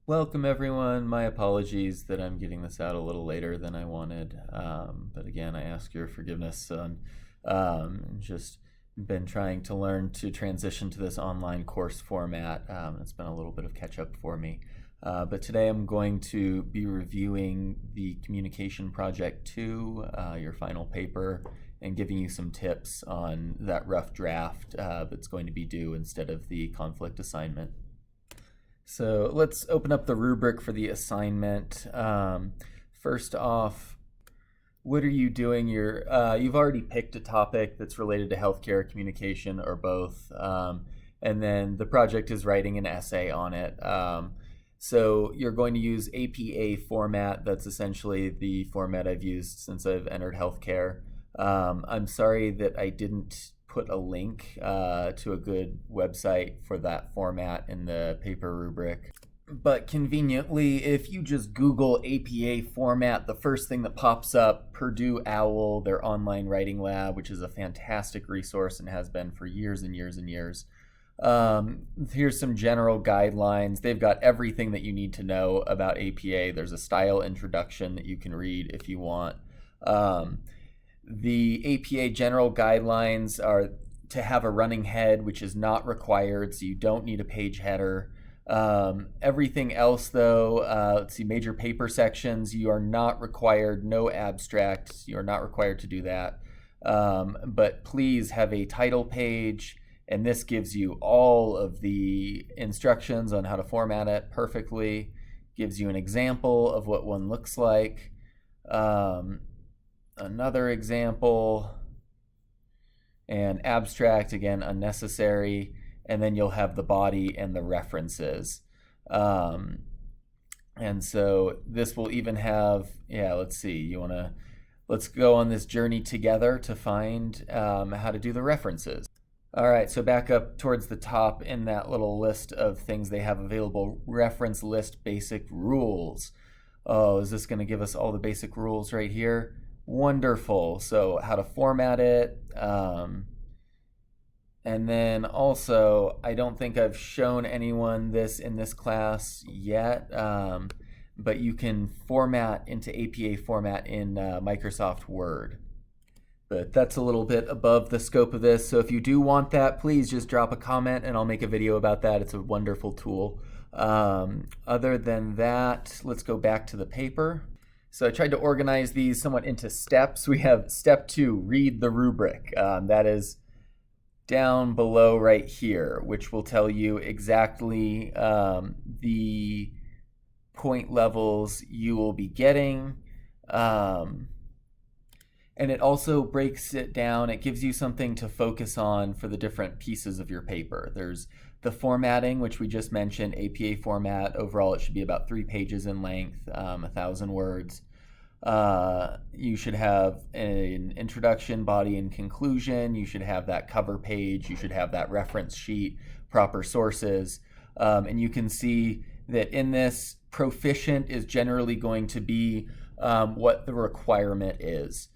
Welcome everyone. My apologies that I'm getting this out a little later than I wanted. But again, I ask your forgiveness on just been trying to learn to transition to this online course format. It's been a little bit of catch up for me. But today I'm going to be reviewing the Communication Project 2, your final paper, and giving you some tips on that rough draft that's going to be due instead of the conflict assignment. So let's open up the rubric for the assignment. First off, what are you doing? You've already picked a topic that's related to healthcare, communication, or both. And then the project is writing an essay on it. So you're going to use APA format. That's essentially the format I've used since I've entered healthcare. I'm sorry that I didn't put a link to a good website for that format in the paper rubric. But conveniently, if you just Google APA format, the first thing that pops up, Purdue OWL, their online writing lab, which is a fantastic resource and has been for years and years and years. Here's some general guidelines. They've got everything that you need to know about APA. There's a style introduction that you can read if you want. The APA general guidelines are to have a running head, which is not required, so you don't need a page header. Everything else, though, let's see, major paper sections, you are not required, no abstracts, you are not required to do that. But please have a title page, and this gives you all of the instructions on how to format it perfectly, gives you an example of what one looks like. Another example, and abstract, again, unnecessary, and then you'll have the body and the references. And so this will even have, let's see, let's go on this journey together to find how to do the references. All right, so back up towards the top in that little list of things they have available, reference list basic rules. Oh, is this going to give us all the basic rules right here? Wonderful. So how to format it. And then also, I don't think I've shown anyone this in this class yet, but you can format into APA format in Microsoft Word. But that's a little bit above the scope of this. So if you do want that, please just drop a comment and I'll make a video about that. It's a wonderful tool. Other than that, let's go back to the paper. So I tried to organize these somewhat into steps. We have step 2, read the rubric. That is down below right here, which will tell you exactly the point levels you will be getting. And it also breaks it down. It gives you something to focus on for the different pieces of your paper. There's the formatting, which we just mentioned, APA format. Overall, it should be about 3 pages in length, 1,000 words. You should have an introduction, body, and conclusion. You should have that cover page. You should have that reference sheet, proper sources. And you can see that in this, proficient is generally going to be what the requirement is.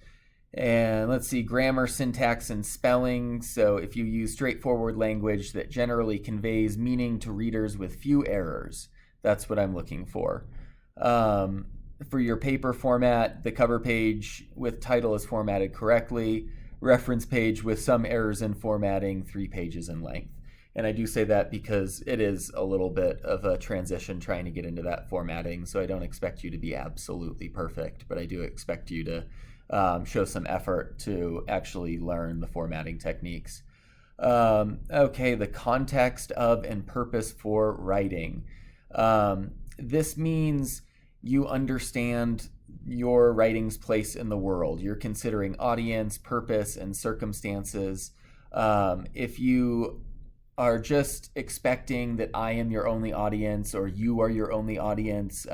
And let's see, grammar, syntax, and spelling. So if you use straightforward language that generally conveys meaning to readers with few errors, that's what I'm looking for. For your paper format, the cover page with title is formatted correctly. Reference page with some errors in formatting, 3 pages in length. And I do say that because it is a little bit of a transition trying to get into that formatting, so I don't expect you to be absolutely perfect, but I do expect you to show some effort to actually learn the formatting techniques. Okay, the context of and purpose for writing. This means you understand your writing's place in the world. You're considering audience, purpose, and circumstances. If you are just expecting that I am your only audience or you are your only audience,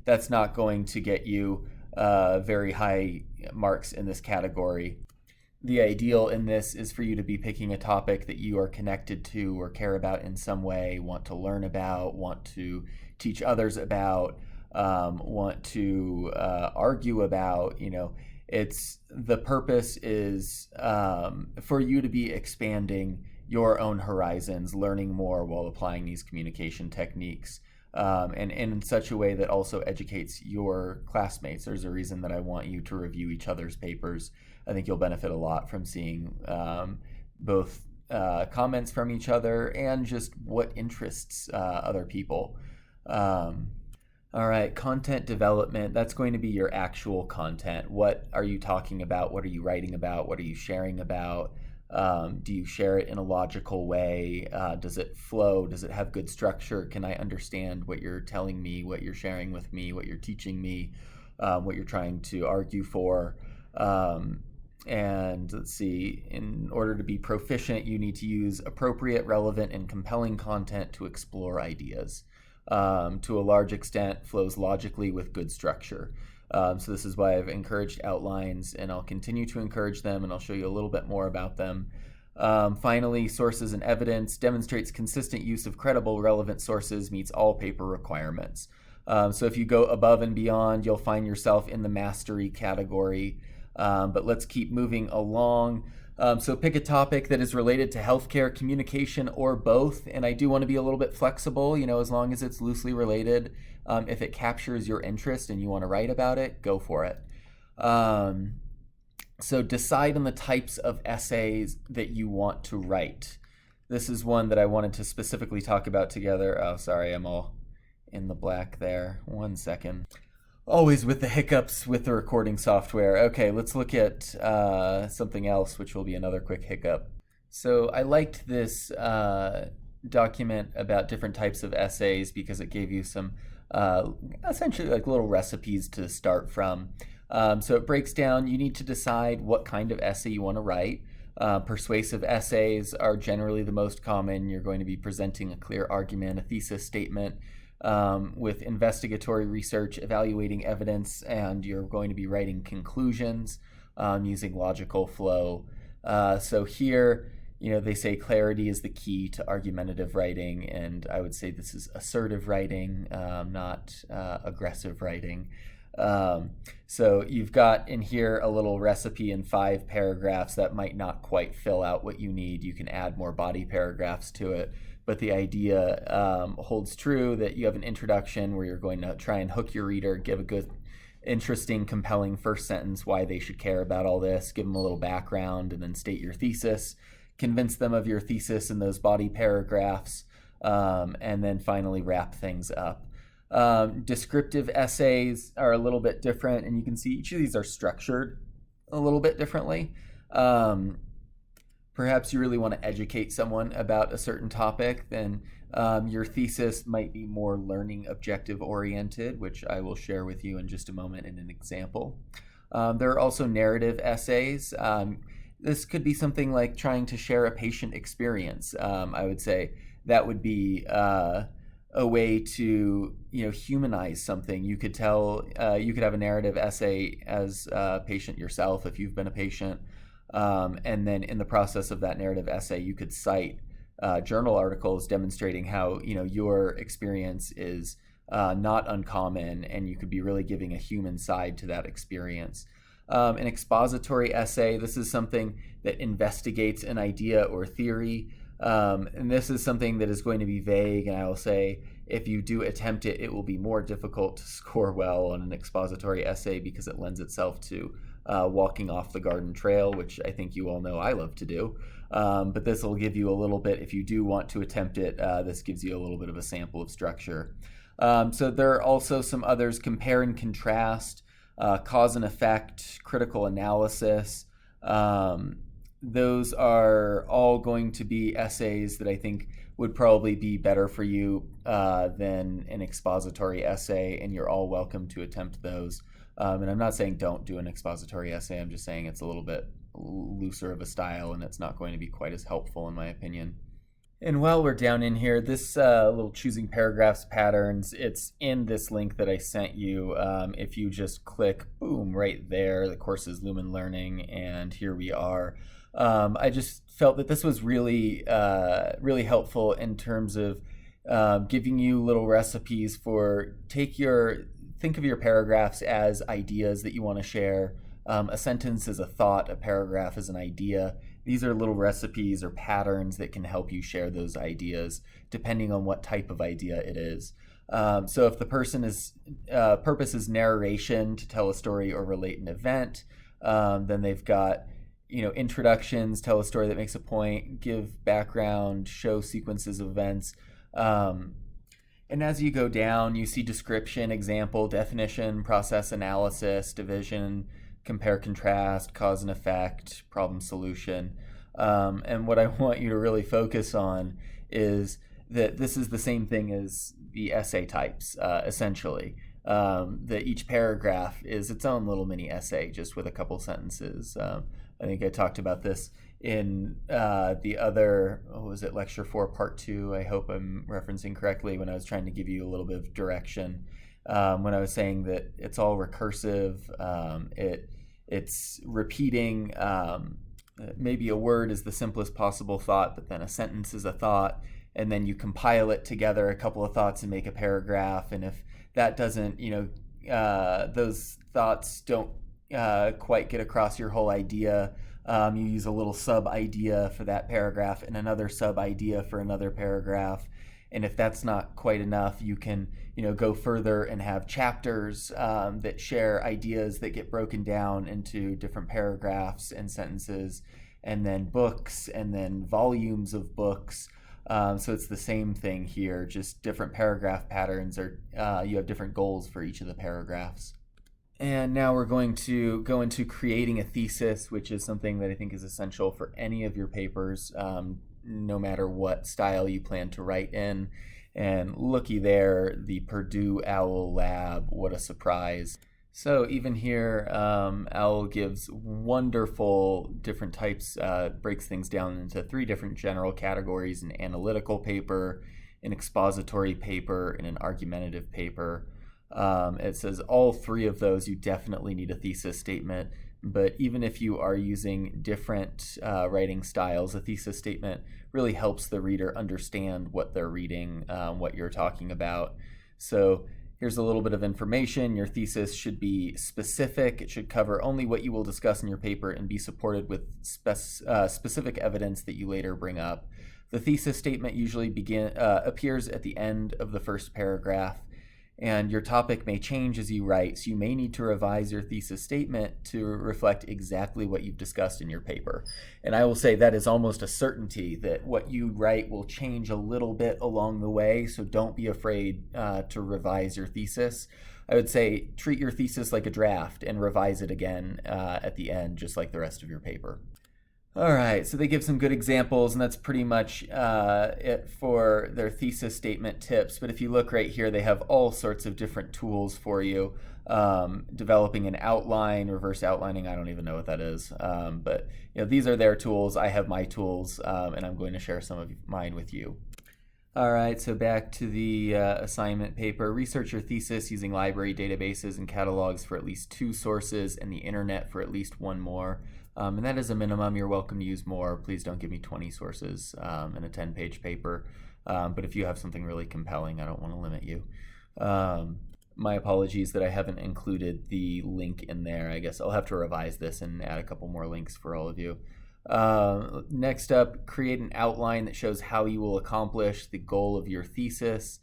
that's not going to get you very high marks in this category. The ideal in this is for you to be picking a topic that you are connected to or care about in some way, want to learn about, want to teach others about, want to argue about. It's the purpose is for you to be expanding your own horizons, learning more while applying these communication techniques. and in such a way that also educates your classmates. There's a reason that I want you to review each other's papers. I think you'll benefit a lot from seeing both comments from each other and just what interests other people. All right, content development, that's going to be your actual content. What are you talking about? What are you writing about? What are you sharing about? Do you share it in a logical way? Does it flow? Does it have good structure? Can I understand what you're telling me, what you're sharing with me, what you're teaching me, what you're trying to argue for? And let's see, in order to be proficient, you need to use appropriate, relevant, and compelling content to explore ideas. To a large extent, flows logically with good structure. So this is why I've encouraged outlines, and I'll continue to encourage them, and I'll show you a little bit more about them. Finally, sources and evidence demonstrates consistent use of credible, relevant sources, meets all paper requirements. So if you go above and beyond, you'll find yourself in the mastery category. But let's keep moving along. So pick a topic that is related to healthcare, communication, or both. And I do want to be a little bit flexible, as long as it's loosely related. If it captures your interest and you want to write about it, go for it. So decide on the types of essays that you want to write. This is one that I wanted to specifically talk about together. Oh, sorry, I'm all in the black there. 1 second. Always with the hiccups with the recording software. Okay, let's look at something else, which will be another quick hiccup. So I liked this document about different types of essays because it gave you some essentially like little recipes to start from. So it breaks down, you need to decide what kind of essay you want to write. Persuasive essays are generally the most common. You're going to be presenting a clear argument, a thesis statement, with investigatory research, evaluating evidence, and you're going to be writing conclusions using logical flow. So here, they say clarity is the key to argumentative writing, and I would say this is assertive writing, not aggressive writing. So you've got in here a little recipe in 5 paragraphs that might not quite fill out what you need. You can add more body paragraphs to it. But the idea holds true that you have an introduction where you're going to try and hook your reader, give a good, interesting, compelling first sentence, why they should care about all this, give them a little background, and then state your thesis, convince them of your thesis in those body paragraphs, and then finally wrap things up. Descriptive essays are a little bit different, and you can see each of these are structured a little bit differently. Perhaps you really want to educate someone about a certain topic, then your thesis might be more learning objective oriented, which I will share with you in just a moment in an example. There are also narrative essays. This could be something like trying to share a patient experience. I would say that would be a way to humanize something. You could you could have a narrative essay as a patient yourself if you've been a patient. And then in the process of that narrative essay, you could cite journal articles demonstrating how your experience is not uncommon, and you could be really giving a human side to that experience. An expository essay, this is something that investigates an idea or theory, and this is something that is going to be vague, and I will say if you do attempt it, it will be more difficult to score well on an expository essay because it lends itself to walking off the garden trail, which I think you all know I love to do. But this will give you a little bit, if you do want to attempt it, this gives you a little bit of a sample of structure. So there are also some others: compare and contrast, cause and effect, critical analysis. Those are all going to be essays that I think would probably be better for you than an expository essay, and you're all welcome to attempt those. And I'm not saying don't do an expository essay, I'm just saying it's a little bit looser of a style and it's not going to be quite as helpful in my opinion. And while we're down in here, this little choosing paragraphs patterns, it's in this link that I sent you. If you just click, boom, right there, the course is Lumen Learning, and here we are. I just felt that this was really, really helpful in terms of giving you little recipes for think of your paragraphs as ideas that you want to share. A sentence is a thought, a paragraph is an idea. These are little recipes or patterns that can help you share those ideas depending on what type of idea it is. So if the purpose is narration to tell a story or relate an event, then they've got introductions, tell a story that makes a point, give background, show sequences of events. And as you go down, you see description, example, definition, process analysis, division, compare, contrast, cause and effect, problem solution. And what I want you to really focus on is that this is the same thing as the essay types, essentially. That each paragraph is its own little mini essay, just with a couple sentences. I think I talked about this in the other, lecture 4, part 2. I hope I'm referencing correctly when I was trying to give you a little bit of direction. When I was saying that it's all recursive, it's repeating. Maybe a word is the simplest possible thought, but then a sentence is a thought, and then you compile it together, a couple of thoughts, and make a paragraph. And if that doesn't, those thoughts don't quite get across your whole idea, you use a little sub-idea for that paragraph and another sub-idea for another paragraph. And if that's not quite enough, you can go further and have chapters that share ideas that get broken down into different paragraphs and sentences, and then books, and then volumes of books. So it's the same thing here, just different paragraph patterns, or you have different goals for each of the paragraphs. And now we're going to go into creating a thesis, which is something that I think is essential for any of your papers, no matter what style you plan to write in. And looky there, the Purdue OWL lab, what a surprise. So even here, OWL gives wonderful different types, breaks things down into 3 different general categories: an analytical paper, an expository paper, and an argumentative paper. It says all 3 of those you definitely need a thesis statement, but even if you are using different writing styles, a thesis statement really helps the reader understand what they're reading, what you're talking about. So here's a little bit of information. Your thesis should be specific. It should cover only what you will discuss in your paper and be supported with specific evidence that you later bring up. The thesis statement usually appears at the end of the first paragraph, and your topic may change as you write, so you may need to revise your thesis statement to reflect exactly what you've discussed in your paper. And I will say that is almost a certainty that what you write will change a little bit along the way, so don't be afraid to revise your thesis. I would say treat your thesis like a draft and revise it again at the end, just like the rest of your paper. All right, so they give some good examples, and that's pretty much it for their thesis statement tips. But if you look right here, they have all sorts of different tools for you. Developing an outline, reverse outlining, I don't even know what that is. But these are their tools. I have my tools, and I'm going to share some of mine with you. All right, so back to the assignment paper. Research your thesis using library databases and catalogs for at least 2 sources and the internet for at least 1 more. And that is a minimum. You're welcome to use more. Please don't give me 20 sources in a 10-page paper. But if you have something really compelling, I don't want to limit you. My apologies that I haven't included the link in there. I guess I'll have to revise this and add a couple more links for all of you. Next up, create an outline that shows how you will accomplish the goal of your thesis.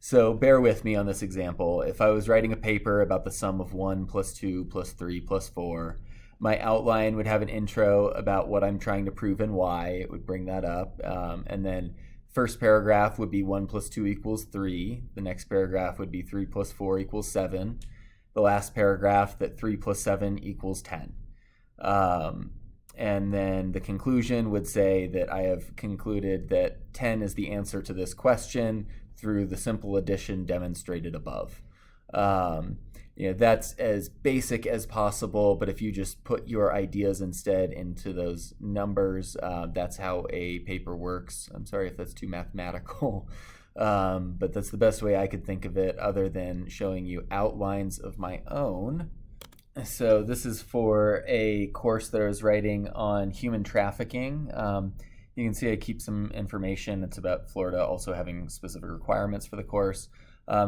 So bear with me on this example. If I was writing a paper about the sum of 1 plus 2 plus 3 plus 4, my outline would have an intro about what I'm trying to prove and why. It would bring that up. And then first paragraph would be 1 plus 2 equals 3. The next paragraph would be 3 plus 4 equals 7. The last paragraph, that 3 plus 7 equals 10. And then the conclusion would say that I have concluded that 10 is the answer to this question through the simple addition demonstrated above. That's as basic as possible, but if you just put your ideas instead into those numbers, that's how a paper works. I'm sorry if that's too mathematical, but that's the best way I could think of it, other than showing you outlines of my own. So this is for a course that I was writing on human trafficking. You can see I keep some information. It's about Florida also having specific requirements for the course.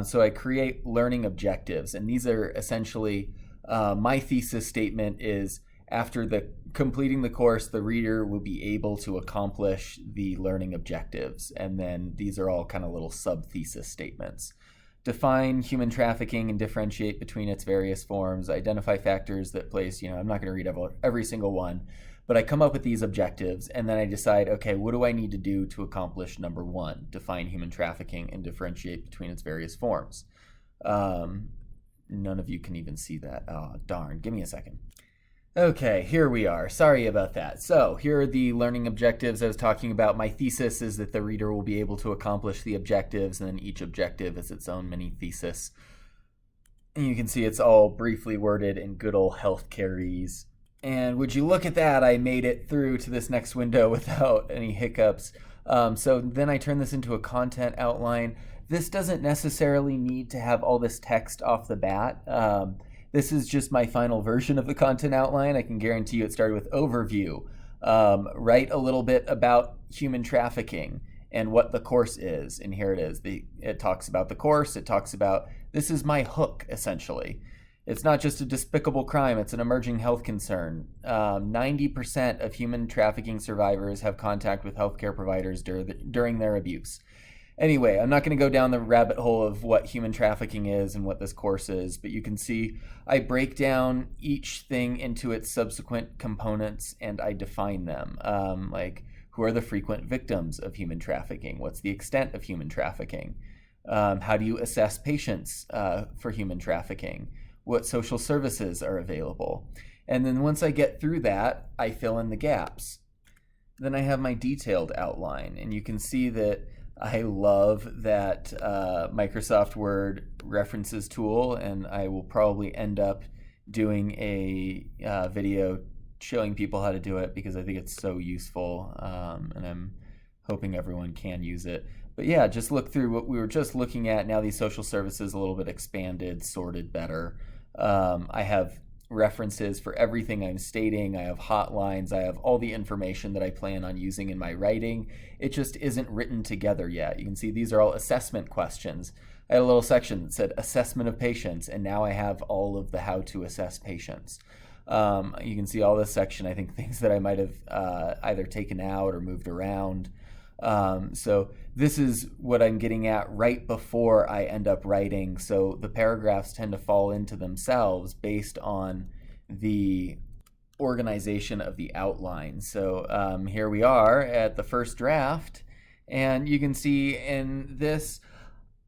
So I create learning objectives, and these are essentially, my thesis statement is after completing the course, the reader will be able to accomplish the learning objectives. And then these are all kind of little sub-thesis statements. Define human trafficking and differentiate between its various forms. Identify factors that place, I'm not going to read every single one, but I come up with these objectives, and then I decide, okay, what do I need to do to accomplish number one? Define human trafficking and differentiate between its various forms. None of you can even see that. Oh, darn. Give me a second. Okay, here we are. Sorry about that. So here are the learning objectives I was talking about. My thesis is that the reader will be able to accomplish the objectives, and then each objective is its own mini thesis. And you can see it's all briefly worded in good old healthcare-ese. And would you look at that, I made it through to this next window without any hiccups. So then I turn this into a content outline. This doesn't necessarily need to have all this text off the bat. This is just my final version of the content outline. I can guarantee you it started with overview. Write a little bit about human trafficking and what the course is. And here it is. It talks about the course. It talks about, this is my hook, essentially. It's not just a despicable crime. It's an emerging health concern. 90% of human trafficking survivors have contact with healthcare providers during their abuse. Anyway, I'm not going to go down the rabbit hole of what human trafficking is and what this course is, but you can see I break down each thing into its subsequent components and I define them. Like, who are the frequent victims of human trafficking? What's the extent of human trafficking? How do you assess patients for human trafficking? What social services are available? And then once I get through that, I fill in the gaps. Then I have my detailed outline, and you can see that I love that Microsoft Word references tool, and I will probably end up doing a video showing people how to do it because I think it's so useful, and I'm hoping everyone can use it. But yeah, just look through what we were just looking at. Now these social services a little bit expanded, sorted better. I have references for everything I'm stating. I have hotlines. I have all the information that I plan on using in my writing. It just isn't written together yet. You can see these are all assessment questions. I had a little section that said assessment of patients, and now I have all of the how to assess patients. You can see all this section, I think things that I might have either taken out or moved around. So this is what I'm getting at right before I end up writing. So the paragraphs tend to fall into themselves based on the organization of the outline. So here we are at the first draft, and you can see in this,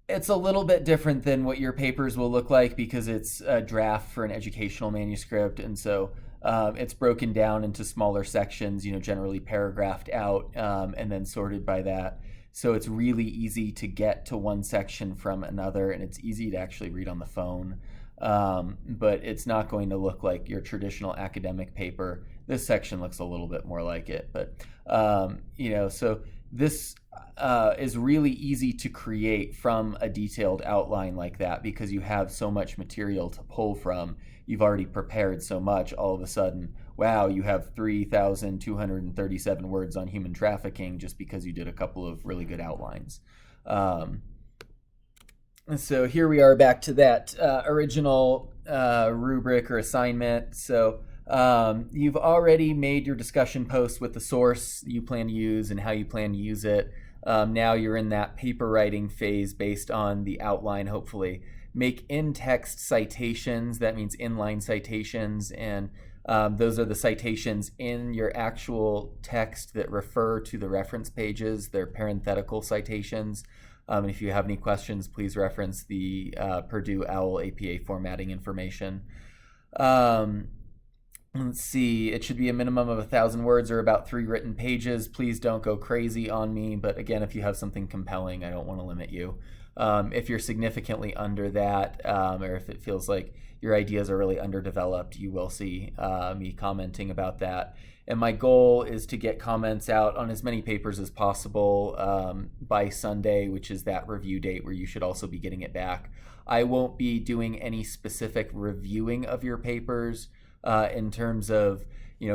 it's a little bit different than what your papers will look like because it's a draft for an educational manuscript. And so it's broken down into smaller sections, generally paragraphed out and then sorted by that. So it's really easy to get to one section from another, and it's easy to actually read on the phone. But it's not going to look like your traditional academic paper. This section looks a little bit more like it. But, so this is really easy to create from a detailed outline like that because you have so much material to pull from. You've already prepared so much. All of a sudden, wow, you have 3,237 words on human trafficking just because you did a couple of really good outlines. So here we are back to that original rubric or assignment. So you've already made your discussion post with the source you plan to use and how you plan to use it. Now you're in that paper writing phase based on the outline, hopefully. Make in-text citations. That means inline citations, and those are the citations in your actual text that refer to the reference pages. They're parenthetical citations. And if you have any questions, please reference the Purdue OWL APA formatting information. Let's see, it should be a minimum of 1,000 words or about 3 written pages. Please don't go crazy on me, but again, if you have something compelling, I don't want to limit you. If you're significantly under that, or if it feels like your ideas are really underdeveloped, you will see me commenting about that. And my goal is to get comments out on as many papers as possible by Sunday, which is that review date where you should also be getting it back. I won't be doing any specific reviewing of your papers in terms of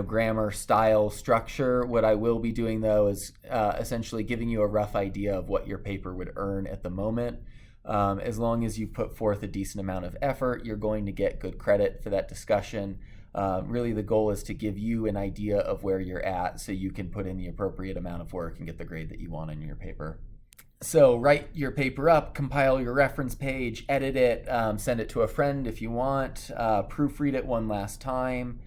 grammar, style, structure. What I will be doing though is essentially giving you a rough idea of what your paper would earn at the moment. As long as you put forth a decent amount of effort, you're going to get good credit for that discussion. Really, the goal is to give you an idea of where you're at so you can put in the appropriate amount of work and get the grade that you want in your paper. So write your paper up, compile your reference page, edit it, send it to a friend if you want, proofread it one last time,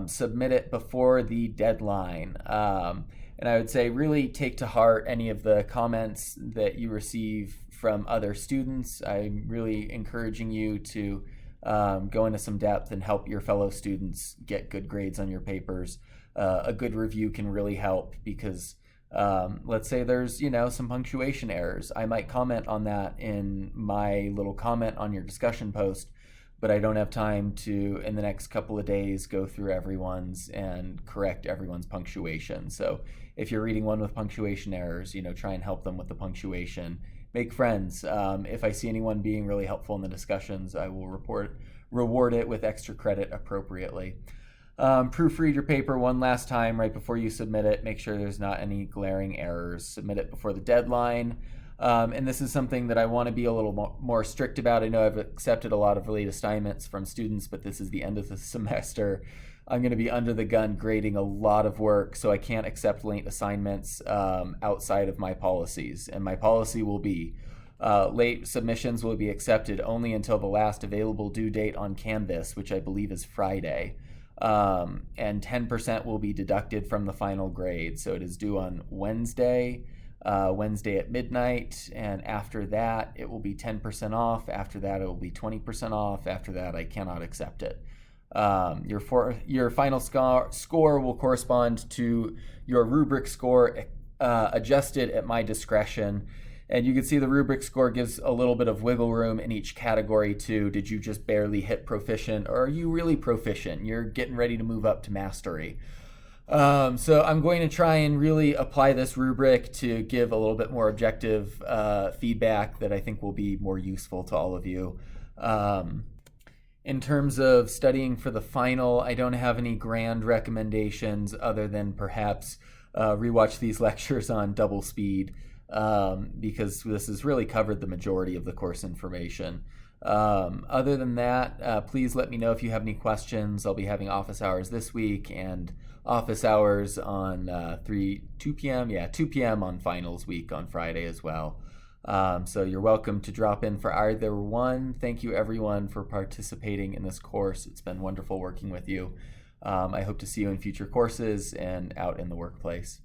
submit it before the deadline. And I would say really take to heart any of the comments that you receive from other students. I'm really encouraging you to go into some depth and help your fellow students get good grades on your papers. A good review can really help because let's say there's some punctuation errors. I might comment on that in my little comment on your discussion post, but I don't have time to, in the next couple of days, go through everyone's and correct everyone's punctuation. So if you're reading one with punctuation errors, try and help them with the punctuation. Make friends. If I see anyone being really helpful in the discussions, I will reward it with extra credit appropriately. Proofread your paper one last time right before you submit it. Make sure there's not any glaring errors. Submit it before the deadline. And this is something that I want to be a little more strict about. I know I've accepted a lot of late assignments from students, but this is the end of the semester. I'm going to be under the gun grading a lot of work, so I can't accept late assignments outside of my policies. And my policy will be late submissions will be accepted only until the last available due date on Canvas, which I believe is Friday. And 10% will be deducted from the final grade. So it is due on Wednesday at midnight, and after that it will be 10% off. After that it will be 20% off. After that I cannot accept it. Your final score will correspond to your rubric score, adjusted at my discretion. And you can see the rubric score gives a little bit of wiggle room in each category too. Did you just barely hit proficient, or are you really proficient? You're getting ready to move up to mastery. So I'm going to try and really apply this rubric to give a little bit more objective feedback that I think will be more useful to all of you. In terms of studying for the final, I don't have any grand recommendations other than perhaps rewatch these lectures on double speed, because this has really covered the majority of the course information. Other than that, please let me know if you have any questions. I'll be having office hours this week and office hours on 2 p.m. on finals week on Friday as well. So you're welcome to drop in for either one. Thank you everyone for participating in this course. It's been wonderful working with you. I hope to see you in future courses and out in the workplace.